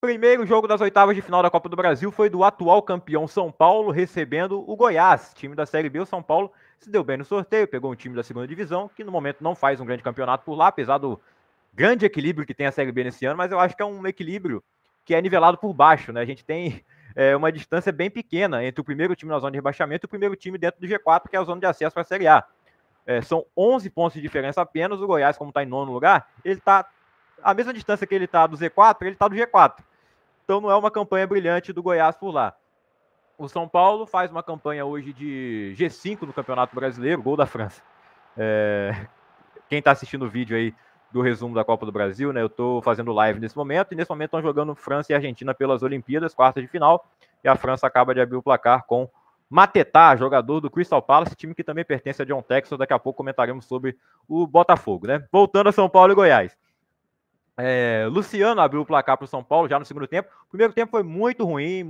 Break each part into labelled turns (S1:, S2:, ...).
S1: Primeiro jogo das oitavas de final da Copa do Brasil foi do atual campeão São Paulo recebendo o Goiás, time da Série B. O São Paulo se deu bem no sorteio, pegou um time da segunda divisão, que no momento não faz um grande campeonato por lá, apesar do grande equilíbrio que tem a Série B nesse ano, mas eu acho que é um equilíbrio que é nivelado por baixo, né? A gente tem uma distância bem pequena entre o primeiro time na zona de rebaixamento e o primeiro time dentro do G4, que é a zona de acesso para a Série A. São 11 pontos de diferença apenas. O Goiás, como está em nono lugar, ele está a mesma distância que ele está do Z4, ele está do G4. Então não é uma campanha brilhante do Goiás por lá. O São Paulo faz uma campanha hoje de G5 no Campeonato Brasileiro, gol da França. Quem está assistindo o vídeo aí do resumo da Copa do Brasil, né? Eu estou fazendo live nesse momento, e nesse momento estão jogando França e Argentina pelas Olimpíadas, quartas de final, e a França acaba de abrir o placar com Matetá, jogador do Crystal Palace, time que também pertence a John Textor. Daqui a pouco comentaremos sobre o Botafogo, né? Voltando a São Paulo e Goiás. Luciano abriu o placar para o São Paulo já no segundo tempo. O primeiro tempo foi muito ruim,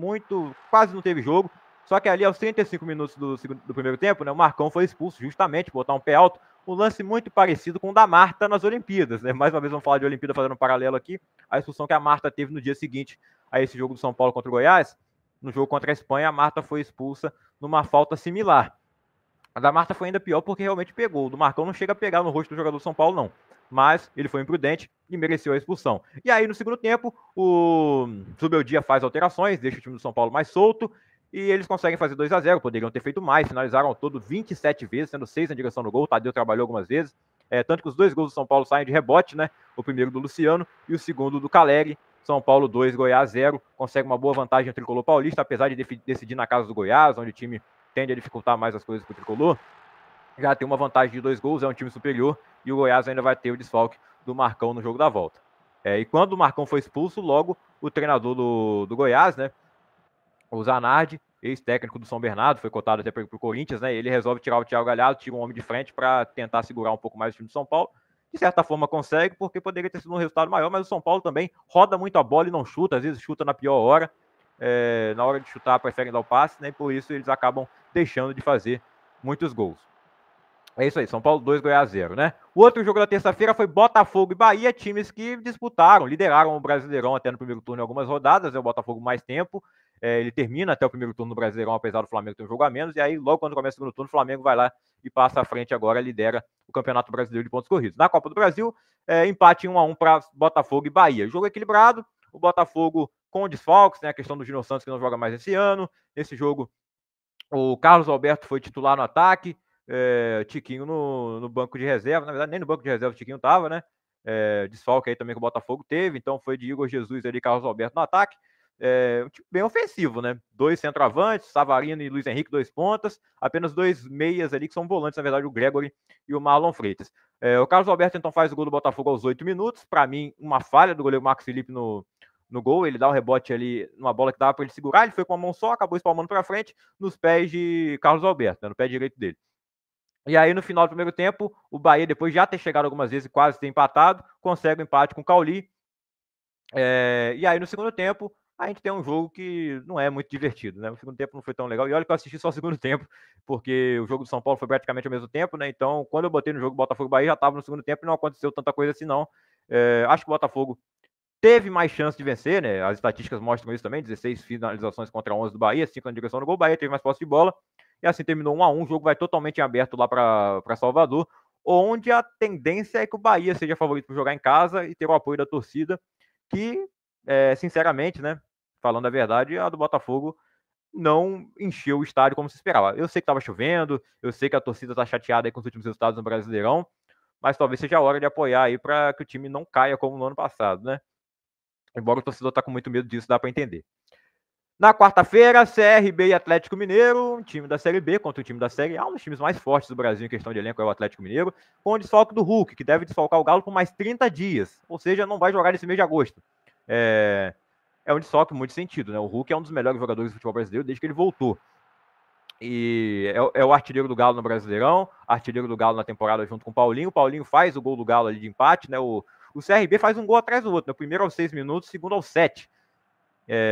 S1: quase não teve jogo. Só que ali aos 35 minutos do primeiro tempo, né, o Marcão foi expulso justamente, botar um pé alto. Um lance muito parecido com o da Marta nas Olimpíadas, né? Mais uma vez vamos falar de Olimpíada fazendo um paralelo aqui. A expulsão que a Marta teve no dia seguinte a esse jogo do São Paulo contra o Goiás. No jogo contra a Espanha, a Marta foi expulsa numa falta similar. A da Marta foi ainda pior porque realmente pegou. O do Marcão não chega a pegar no rosto do jogador do São Paulo, não. Mas ele foi imprudente e mereceu a expulsão. E aí, no segundo tempo, o Zubeldia faz alterações, deixa o time do São Paulo mais solto, e eles conseguem fazer 2-0. Poderiam ter feito mais, finalizaram ao todo 27 vezes, sendo 6 na direção do gol. O Tadeu trabalhou algumas vezes. Tanto que os dois gols do São Paulo saem de rebote, né? O primeiro do Luciano e o segundo do Caleri. São Paulo 2, Goiás 0. Consegue uma boa vantagem no tricolor paulista, apesar de decidir na casa do Goiás, onde o time tende a dificultar mais as coisas para o tricolor. Já tem uma vantagem de 2 gols, é um time superior, e o Goiás ainda vai ter o desfalque do Marcão no jogo da volta. E quando o Marcão foi expulso, logo o treinador do Goiás, né, o Zanardi, ex-técnico do São Bernardo, foi cotado até para o Corinthians, né, ele resolve tirar o Thiago Galhardo, tira um homem de frente para tentar segurar um pouco mais o time do São Paulo. De certa forma consegue, porque poderia ter sido um resultado maior, mas o São Paulo também roda muito a bola e não chuta, às vezes chuta na pior hora. Na hora de chutar preferem dar o passe, né, e por isso eles acabam deixando de fazer muitos gols. É isso aí, São Paulo 2, Goiás 0, né? O outro jogo da terça-feira foi Botafogo e Bahia, times que disputaram, lideraram o Brasileirão até no primeiro turno em algumas rodadas, o Botafogo mais tempo, ele termina até o primeiro turno do Brasileirão, apesar do Flamengo ter um jogo a menos, e aí logo quando começa o segundo turno, o Flamengo vai lá e passa à frente agora, lidera o Campeonato Brasileiro de pontos corridos. Na Copa do Brasil, empate 1-1 para Botafogo e Bahia. Jogo equilibrado, o Botafogo com desfalques, né, a questão do Júnior Santos que não joga mais esse ano. Nesse jogo, o Carlos Alberto foi titular no ataque, Tiquinho no banco de reserva, na verdade nem no banco de reserva o Tiquinho estava, né? Desfalque aí também que o Botafogo teve, então foi de Igor Jesus ali, Carlos Alberto no ataque. Um time bem ofensivo, né? 2 centroavantes, Savarino e Luiz Henrique, 2 pontas, apenas 2 meias ali que são volantes, na verdade, o Gregory e o Marlon Freitas. O Carlos Alberto então faz o gol do Botafogo aos 8 minutos, para mim uma falha do goleiro Marcos Felipe no gol, ele dá um rebote ali numa bola que dava para ele segurar, ele foi com a mão só, acabou espalmando para frente nos pés de Carlos Alberto, né, no pé direito dele. E aí, no final do primeiro tempo, o Bahia, depois de já ter chegado algumas vezes e quase ter empatado, consegue o empate com o Cauli. E aí, no segundo tempo, a gente tem um jogo que não é muito divertido, né? O segundo tempo não foi tão legal. E olha que eu assisti só o segundo tempo, porque o jogo do São Paulo foi praticamente ao mesmo tempo, né? Então, quando eu botei no jogo Botafogo-Bahia, já estava no segundo tempo e não aconteceu tanta coisa assim, não. Acho que o Botafogo teve mais chance de vencer, né? As estatísticas mostram isso também, 16 finalizações contra 11 do Bahia, 5 na direção do gol. O Bahia teve mais posse de bola. E assim terminou 1-1, o jogo vai totalmente aberto lá para Salvador, onde a tendência é que o Bahia seja favorito para jogar em casa e ter o apoio da torcida, que, sinceramente, né, falando a verdade, a do Botafogo não encheu o estádio como se esperava. Eu sei que estava chovendo, eu sei que a torcida está chateada aí com os últimos resultados no Brasileirão, mas talvez seja a hora de apoiar aí para que o time não caia como no ano passado, né? Embora o torcedor tá com muito medo disso, dá para entender. Na quarta-feira, CRB e Atlético Mineiro, um time da Série B contra o time da Série A, um dos times mais fortes do Brasil em questão de elenco é o Atlético Mineiro, com o desfalque do Hulk, que deve desfalcar o Galo por mais 30 dias, ou seja, não vai jogar nesse mês de agosto. É um desfalque muito sentido, né? O Hulk é um dos melhores jogadores do futebol brasileiro desde que ele voltou. E é o artilheiro do Galo no Brasileirão, artilheiro do Galo na temporada junto com o Paulinho. O Paulinho faz o gol do Galo ali de empate, né? O CRB faz um gol atrás do outro, né? O primeiro aos 6 minutos, o segundo aos 7.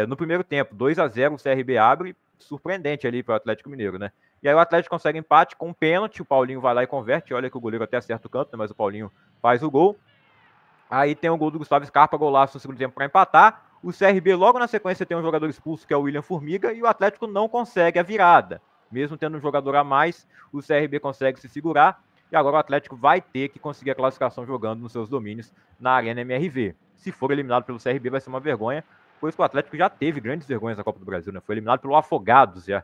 S1: No primeiro tempo, 2-0, o CRB abre, surpreendente ali para o Atlético Mineiro, né? E aí o Atlético consegue empate com um pênalti, o Paulinho vai lá e converte, olha que o goleiro até acerta o canto, né? Mas o Paulinho faz o gol. Aí tem o gol do Gustavo Scarpa, golaço no segundo tempo para empatar. O CRB logo na sequência tem um jogador expulso que é o William Formiga e o Atlético não consegue a virada. Mesmo tendo um jogador a mais, o CRB consegue se segurar e agora o Atlético vai ter que conseguir a classificação jogando nos seus domínios na Arena MRV. Se for eliminado pelo CRB vai ser uma vergonha, pois que o Atlético já teve grandes vergonhas na Copa do Brasil, né? Foi eliminado pelo Afogados já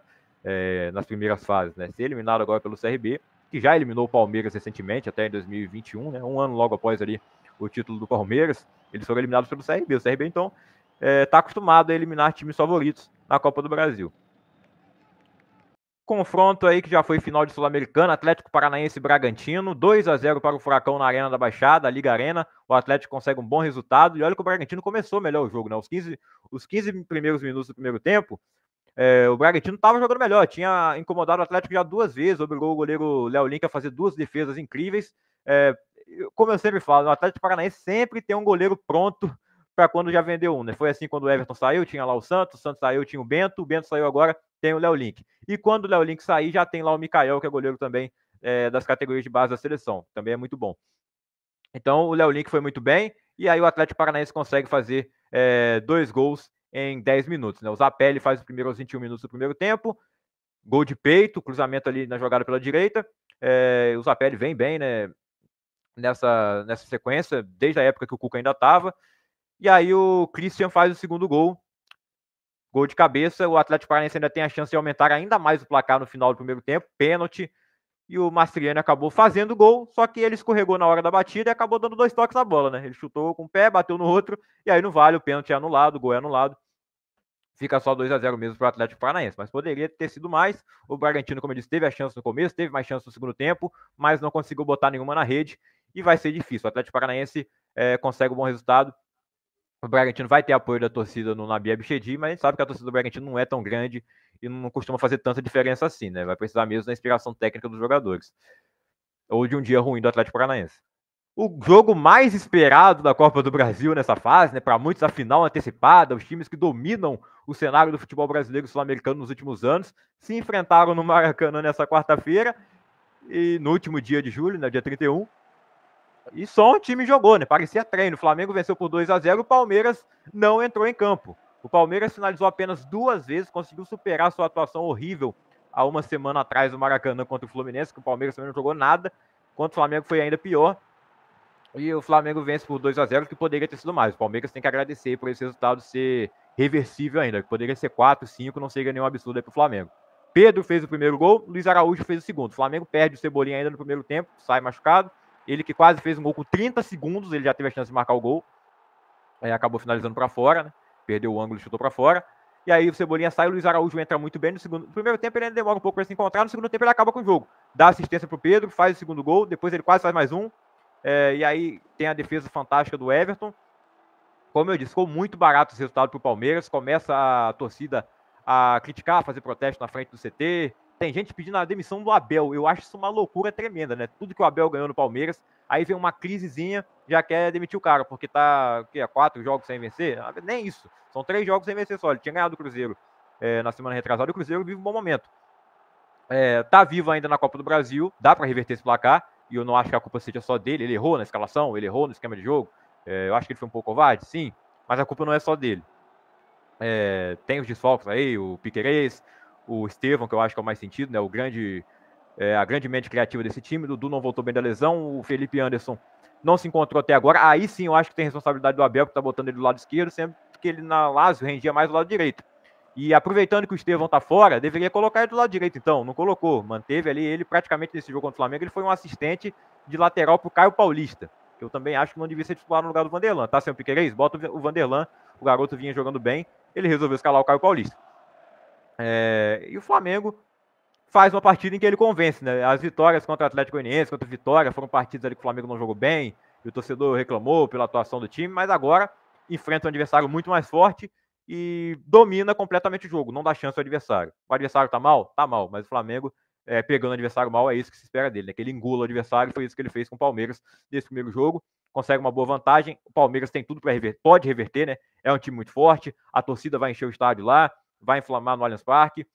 S1: nas primeiras fases, né? Ser eliminado agora pelo CRB, que já eliminou o Palmeiras recentemente, até em 2021, né? Um ano logo após ali o título do Palmeiras, eles foram eliminados pelo CRB. O CRB, então, está acostumado a eliminar times favoritos na Copa do Brasil. Confronto aí que já foi final de Sul-Americana, Atlético Paranaense e Bragantino, 2-0 para o Furacão na Arena da Baixada, a Liga Arena. O Atlético consegue um bom resultado e olha que o Bragantino começou melhor o jogo, né? Os 15 primeiros minutos do primeiro tempo, o Bragantino estava jogando melhor, tinha incomodado o Atlético já 2 vezes, obrigou o goleiro Léo Link a fazer 2 defesas incríveis. Como eu sempre falo, o Atlético Paranaense sempre tem um goleiro pronto para quando já vendeu um, né? Foi assim quando o Everton saiu, tinha lá o Santos saiu, tinha o Bento saiu agora, tem o Léo Link. E quando o Léo Link sair, já tem lá o Mikael, que é goleiro também das categorias de base da seleção, também é muito bom. Então o Léo Link foi muito bem, e aí o Atlético Paranaense consegue fazer 2 gols em 10 minutos, né? O Zapelli faz o primeiro aos 21 minutos do primeiro tempo, gol de peito, cruzamento ali na jogada pela direita, o Zapelli vem bem, né? Nessa sequência, desde a época que o Cuca ainda estava. E aí o Christian faz o segundo gol de cabeça. O Atlético Paranaense ainda tem a chance de aumentar ainda mais o placar no final do primeiro tempo, pênalti. E o Mastriani acabou fazendo o gol, só que ele escorregou na hora da batida e acabou dando 2 toques na bola, né? Ele chutou com o pé, bateu no outro, e aí não vale, o pênalti é anulado, o gol é anulado. Fica só 2-0 mesmo para o Atlético Paranaense, mas poderia ter sido mais. O Bragantino, como eu disse, teve a chance no começo, teve mais chance no segundo tempo, mas não conseguiu botar nenhuma na rede e vai ser difícil. O Atlético Paranaense consegue um bom resultado. O Bragantino vai ter apoio da torcida no Nabi Abichedi, mas a gente sabe que a torcida do Bragantino não é tão grande e não costuma fazer tanta diferença assim, né? Vai precisar mesmo da inspiração técnica dos jogadores. Ou de um dia ruim do Atlético Paranaense. O jogo mais esperado da Copa do Brasil nessa fase, né? Para muitos, a final antecipada, os times que dominam o cenário do futebol brasileiro e sul-americano nos últimos anos, se enfrentaram no Maracanã nessa quarta-feira, e no último dia de julho, né, dia 31. E só um time jogou, né? Parecia treino. O Flamengo venceu por 2-0, o Palmeiras não entrou em campo. O Palmeiras finalizou apenas 2 vezes, conseguiu superar sua atuação horrível há uma semana atrás no Maracanã contra o Fluminense, que o Palmeiras também não jogou nada. Contra o Flamengo foi ainda pior. E o Flamengo vence por 2-0, que poderia ter sido mais. O Palmeiras tem que agradecer por esse resultado ser reversível ainda, que poderia ser 4, 5, não seria nenhum absurdo aí pro Flamengo. Pedro fez o primeiro gol, Luiz Araújo fez o segundo. O Flamengo perde o Cebolinha ainda no primeiro tempo, sai machucado. Ele que quase fez um gol com 30 segundos, ele já teve a chance de marcar o gol. Acabou finalizando para fora, né? Perdeu o ângulo e chutou para fora. E aí o Cebolinha sai, o Luiz Araújo entra muito bem no segundo. No primeiro tempo ele ainda demora um pouco para se encontrar, no segundo tempo ele acaba com o jogo. Dá assistência pro Pedro, faz o segundo gol, depois ele quase faz mais um. E aí tem a defesa fantástica do Everton. Como eu disse, ficou muito barato esse resultado para o Palmeiras. Começa a torcida a criticar, a fazer protesto na frente do CT. Tem gente pedindo a demissão do Abel. Eu acho isso uma loucura tremenda, né? Tudo que o Abel ganhou no Palmeiras, aí vem uma crisezinha, já quer demitir o cara, porque tá 4 jogos sem vencer. Nem isso. São 3 jogos sem vencer só. Ele tinha ganhado o Cruzeiro na semana retrasada e o Cruzeiro vive um bom momento. Tá vivo ainda na Copa do Brasil, dá para reverter esse placar. E eu não acho que a culpa seja só dele. Ele errou na escalação, ele errou no esquema de jogo. Eu acho que ele foi um pouco covarde, sim. Mas a culpa não é só dele. Tem os desfalques aí, o Piquerez, o Estevão, que eu acho que é o mais sentido, né? A grande mente criativa desse time. O Dudu não voltou bem da lesão. O Felipe Anderson não se encontrou até agora. Aí sim eu acho que tem responsabilidade do Abel, que tá botando ele do lado esquerdo, sempre que ele na Lazio rendia mais do lado direito. E aproveitando que o Estevão tá fora, deveria colocar ele do lado direito, então. Não colocou. Manteve ali ele praticamente nesse jogo contra o Flamengo. Ele foi um assistente de lateral pro Caio Paulista, que eu também acho que não devia ser titular no lugar do Vanderlan. Tá sem o Piquerez? Bota o Vanderlan. O garoto vinha jogando bem. Ele resolveu escalar o Caio Paulista. E o Flamengo faz uma partida em que ele convence, né? As vitórias contra o Atlético Goianiense, contra o Vitória, foram partidas ali que o Flamengo não jogou bem, e o torcedor reclamou pela atuação do time, mas agora enfrenta um adversário muito mais forte e domina completamente o jogo, não dá chance ao adversário. O adversário tá mal? Tá mal, mas o Flamengo, pegando o adversário mal, é isso que se espera dele, né? Que ele engula o adversário, foi isso que ele fez com o Palmeiras nesse primeiro jogo, consegue uma boa vantagem, o Palmeiras tem tudo para reverter, pode reverter, né? É um time muito forte, a torcida vai encher o estádio lá, vai inflamar no Allianz Parque,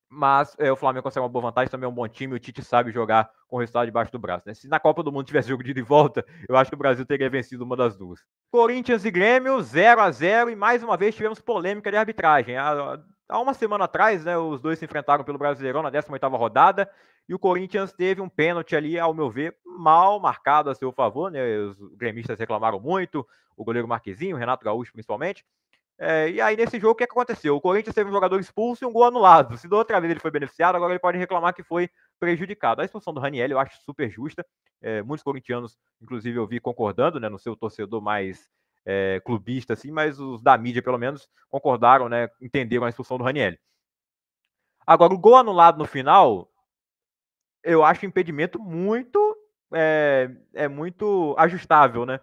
S1: Mas o Flamengo consegue uma boa vantagem, também é um bom time, o Tite sabe jogar com o resultado debaixo do braço. Né? Se na Copa do Mundo tivesse jogo de ida e volta, eu acho que o Brasil teria vencido uma das duas. Corinthians e Grêmio, 0-0, e mais uma vez tivemos polêmica de arbitragem. Há uma semana atrás, né, os dois se enfrentaram pelo Brasileirão na 18ª rodada, e o Corinthians teve um pênalti ali, ao meu ver, mal marcado a seu favor. Né? Os gremistas reclamaram muito, o goleiro Marquezinho, o Renato Gaúcho principalmente. E aí, nesse jogo, o que aconteceu? O Corinthians teve um jogador expulso e um gol anulado. Se da outra vez ele foi beneficiado, agora ele pode reclamar que foi prejudicado. A expulsão do Raniel eu acho super justa. Muitos corintianos, inclusive, eu vi concordando, né, no seu torcedor mais clubista, assim, mas os da mídia, pelo menos, concordaram, né, entenderam a expulsão do Raniel. Agora, o gol anulado no final, eu acho o impedimento muito, muito ajustável, né?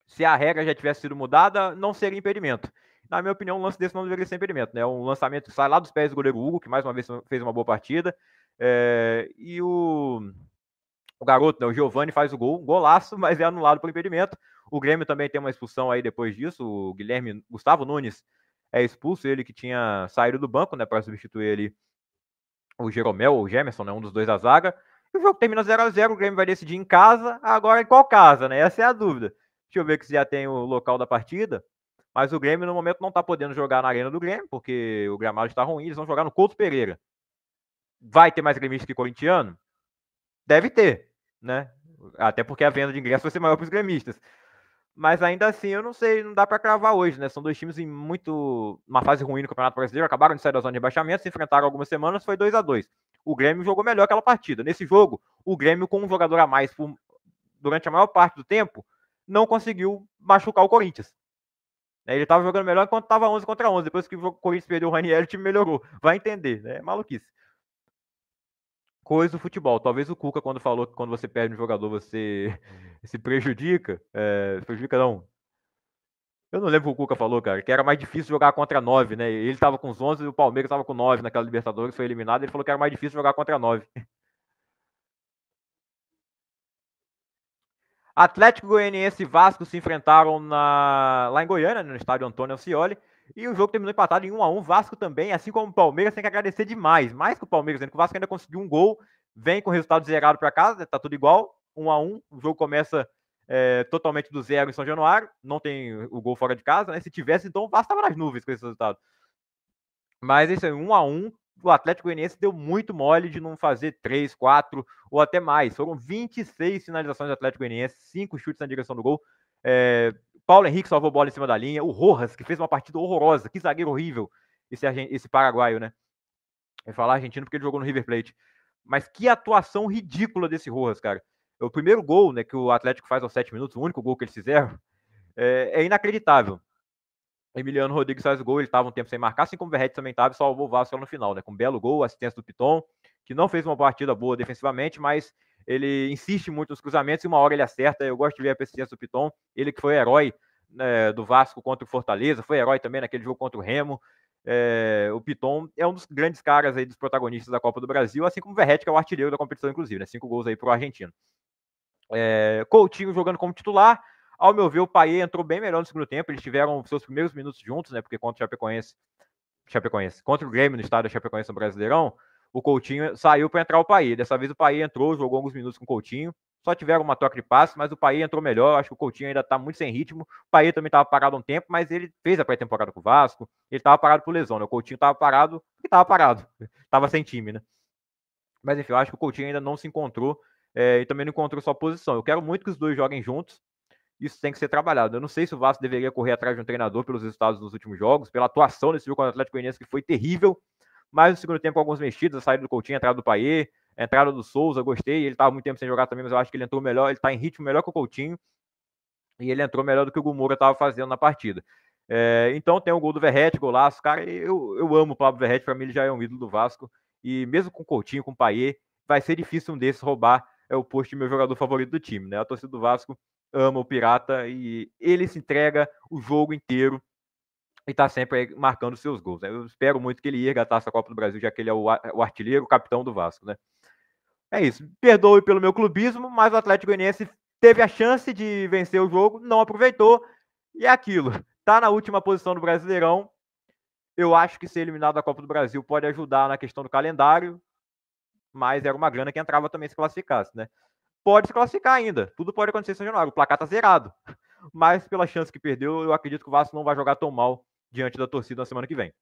S1: Se a regra já tivesse sido mudada, não seria impedimento. Na minha opinião, um lance desse não deveria ser impedimento, né? Um lançamento que sai lá dos pés do goleiro Hugo, que mais uma vez fez uma boa partida. E o garoto, né, o Giovani, faz o gol, um golaço, mas é anulado por impedimento. O Grêmio também tem uma expulsão aí depois disso. O Gustavo Nunes é expulso, ele que tinha saído do banco, né, para substituir ele, o Jeromel ou o Gemerson, né, um dos dois da zaga. E o jogo termina 0-0, o Grêmio vai decidir em casa. Agora, em qual casa, né? Essa é a dúvida. Deixa eu ver que se já tem o local da partida. Mas o Grêmio, no momento, não está podendo jogar na Arena do Grêmio, porque o gramado está ruim. Eles vão jogar no Couto Pereira. Vai ter mais gremista que corintiano? Deve ter, né? Até porque a venda de ingressos vai ser maior para os gremistas. Mas ainda assim, eu não sei, não dá para cravar hoje, né? São dois times em uma fase ruim no Campeonato Brasileiro, acabaram de sair da zona de rebaixamento, se enfrentaram algumas semanas, foi 2-2. O Grêmio jogou melhor aquela partida. Nesse jogo, o Grêmio, com um jogador a mais durante a maior parte do tempo, não conseguiu machucar o Corinthians. Ele estava jogando melhor enquanto estava 11-11. Depois que o Corinthians perdeu o Ranieri, o time melhorou. Vai entender, né? É maluquice. Coisa do futebol. Talvez o Cuca, quando falou que quando você perde um jogador, você se prejudica. Prejudica não. Eu não lembro o que o Cuca falou, cara, que era mais difícil jogar contra 9, né? Ele tava com os 11 e o Palmeiras tava com 9 naquela Libertadores, foi eliminado. Ele falou que era mais difícil jogar contra 9. Atlético Goianiense e Vasco se enfrentaram lá em Goiânia, no estádio Antônio Ascioli. E o jogo terminou empatado em 1-1. Vasco também, assim como o Palmeiras, tem que agradecer demais. Mais que o Palmeiras, né? Que o Vasco ainda conseguiu um gol, vem com o resultado zerado para casa, tá tudo igual, 1-1. O jogo começa totalmente do zero em São Januário, não tem o gol fora de casa, né? Se tivesse, então o Vasco estava nas nuvens com esse resultado. Mas isso aí, 1-1, o Atlético Goianiense deu muito mole de não fazer 3, 4 ou até mais. Foram 26 finalizações do Atlético Goianiense, 5 chutes na direção do gol. Paulo Henrique salvou bola em cima da linha. O Rojas, que fez uma partida horrorosa. Que zagueiro horrível, esse paraguaio, né? Eu ia falar argentino porque ele jogou no River Plate. Mas que atuação ridícula desse Rojas, cara. O primeiro gol, né, que o Atlético faz aos 7 minutos, o único gol que eles fizeram, é inacreditável. Emiliano Rodrigues faz o gol, ele estava um tempo sem marcar, assim como o Verratti também estava e salvou o Vasco no final, né? Com um belo gol, assistência do Piton, que não fez uma partida boa defensivamente, mas ele insiste muito nos cruzamentos e uma hora ele acerta. Eu gosto de ver a persistência do Piton, ele que foi herói, né, do Vasco contra o Fortaleza, foi herói também naquele jogo contra o Remo. O Piton é um dos grandes caras aí, dos protagonistas da Copa do Brasil, assim como o Verratti, que é o artilheiro da competição, inclusive, né? 5 gols aí pro argentino. Coutinho jogando como titular. Ao meu ver, o Payet entrou bem melhor no segundo tempo. Eles tiveram seus primeiros minutos juntos, né? Porque contra o Chapecoense, contra o Grêmio no estádio da Chapecoense no Brasileirão, o Coutinho saiu para entrar o Payet. Dessa vez o Payet entrou, jogou alguns minutos com o Coutinho. Só tiveram uma troca de passe, mas o Payet entrou melhor. Acho que o Coutinho ainda está muito sem ritmo. O Payet também estava parado um tempo, mas ele fez a pré-temporada com o Vasco. Ele estava parado por lesão, né? O Coutinho estava parado porque estava parado. Estava sem time, né? Mas enfim, eu acho que o Coutinho ainda não se encontrou e também não encontrou sua posição. Eu quero muito que os dois joguem juntos. Isso tem que ser trabalhado. Eu não sei se o Vasco deveria correr atrás de um treinador pelos resultados dos últimos jogos, pela atuação nesse jogo contra o Atlético Goianiense, que foi terrível. Mas no segundo tempo, alguns mexidos, a saída do Coutinho, a entrada do Payet, a entrada do Souza, gostei. Ele estava muito tempo sem jogar também, mas eu acho que ele entrou melhor. Ele está em ritmo melhor que o Coutinho. E ele entrou melhor do que o Gumura estava fazendo na partida. Então tem o gol do Verratti, golaço. Cara, eu amo o Pablo Verratti, para mim ele já é um ídolo do Vasco. E mesmo com o Coutinho, com o Payet, vai ser difícil um desses roubar o posto de meu jogador favorito do time, né? A torcida do Vasco ama o Pirata e ele se entrega o jogo inteiro e tá sempre marcando seus gols, né? Eu espero muito que ele erga a taça da Copa do Brasil, já que ele é o artilheiro, o capitão do Vasco, né? É isso. Perdoe pelo meu clubismo, mas o Atlético Goianiense teve a chance de vencer o jogo, não aproveitou, e é aquilo. Tá na última posição do Brasileirão, Eu acho que ser eliminado da Copa do Brasil pode ajudar na questão do calendário, mas era uma grana que entrava também se classificasse, né? Pode se classificar ainda, tudo pode acontecer em São Januário, o placar tá zerado. Mas pela chance que perdeu, eu acredito que o Vasco não vai jogar tão mal diante da torcida na semana que vem.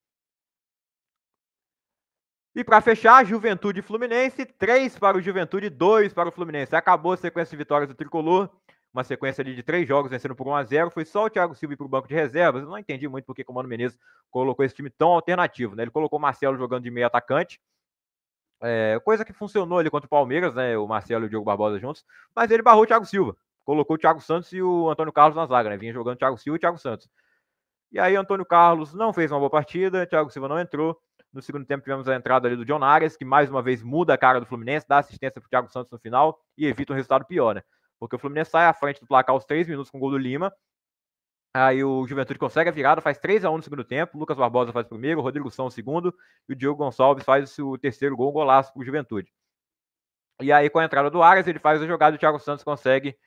S1: E para fechar, Juventude e Fluminense, 3 para o Juventude, 2 para o Fluminense. Acabou a sequência de vitórias do Tricolor, uma sequência ali de 3 jogos vencendo por 1-0. Foi só o Thiago Silva ir para o banco de reservas. Eu não entendi muito porque o Mano Menezes colocou esse time tão alternativo, né? Ele colocou o Marcelo jogando de meio atacante, coisa que funcionou ali contra o Palmeiras, né? O Marcelo e o Diogo Barbosa juntos, mas ele barrou o Thiago Silva. Colocou o Thiago Santos e o Antônio Carlos na zaga, né? Vinha jogando o Thiago Silva e o Thiago Santos. E aí, Antônio Carlos não fez uma boa partida, Thiago Silva não entrou. No segundo tempo, tivemos a entrada ali do John Arias, que mais uma vez muda a cara do Fluminense, dá assistência para o Thiago Santos no final e evita um resultado pior, né? Porque o Fluminense sai à frente do placar aos 3 minutos com o gol do Lima. Aí o Juventude consegue a virada, faz 3-1 no segundo tempo. Lucas Barbosa faz o primeiro, o Rodrigo São o segundo e o Diogo Gonçalves faz o terceiro gol, um golaço para o Juventude. E aí, com a entrada do Arias, ele faz a jogada e o Thiago Santos consegue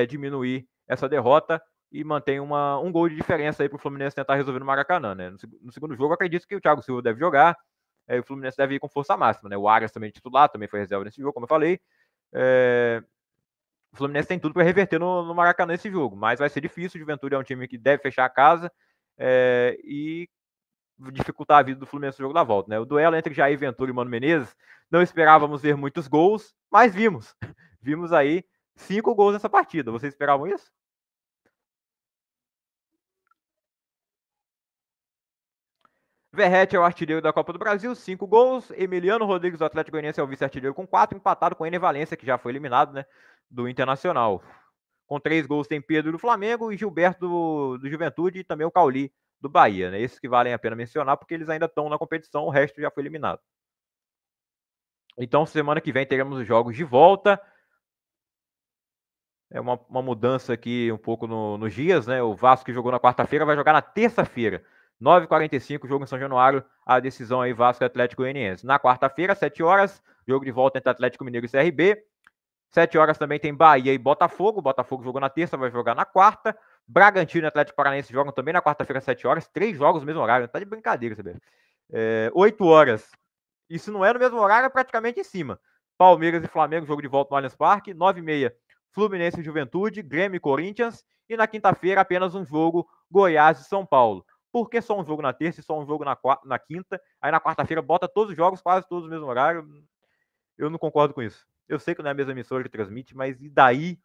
S1: diminuir essa derrota e mantém um gol de diferença aí para o Fluminense tentar resolver no Maracanã, né? No segundo jogo, acredito que o Thiago Silva deve jogar, o Fluminense deve ir com força máxima, né? O Arias também titular, também foi reserva nesse jogo, como eu falei. O Fluminense tem tudo para reverter no Maracanã esse jogo, mas vai ser difícil. O Juventude é um time que deve fechar a casa e dificultar a vida do Fluminense no jogo da volta, né? O duelo entre Jair Ventura e Mano Menezes, não esperávamos ver muitos gols, mas vimos. Vimos aí 5 gols nessa partida. Vocês esperavam isso? Verrete é o artilheiro da Copa do Brasil, 5 gols. Emiliano Rodrigues do Atlético Goianiense é o vice-artilheiro com 4, empatado com o Ener Valencia, que já foi eliminado, né, do Internacional. Com 3 gols tem Pedro do Flamengo e Gilberto do Juventude e também o Cauli do Bahia, né? Esses que valem a pena mencionar porque eles ainda estão na competição, o resto já foi eliminado. Então, semana que vem teremos os jogos de volta. É uma mudança aqui um pouco nos dias, né? O Vasco que jogou na quarta-feira vai jogar na terça-feira. 9h45, jogo em São Januário, a decisão aí Vasco e Atlético Goianiense. Na quarta-feira, 7 horas, jogo de volta entre Atlético Mineiro e CRB. 7 horas também tem Bahia e Botafogo. Botafogo jogou na terça, vai jogar na quarta. Bragantino e Atlético Paranaense jogam também na quarta-feira, 7 horas. 3 jogos no mesmo horário. Tá de brincadeira, sabe? 8 horas. Isso não é no mesmo horário, é praticamente em cima. Palmeiras e Flamengo, jogo de volta no Allianz Parque. 9h30, Fluminense e Juventude, Grêmio e Corinthians. E na quinta-feira, apenas um jogo, Goiás e São Paulo. Por que só um jogo na terça e só um jogo na quinta? Aí na quarta-feira bota todos os jogos, quase todos no mesmo horário. Eu não concordo com isso. Eu sei que não é a mesma emissora que transmite, mas e daí?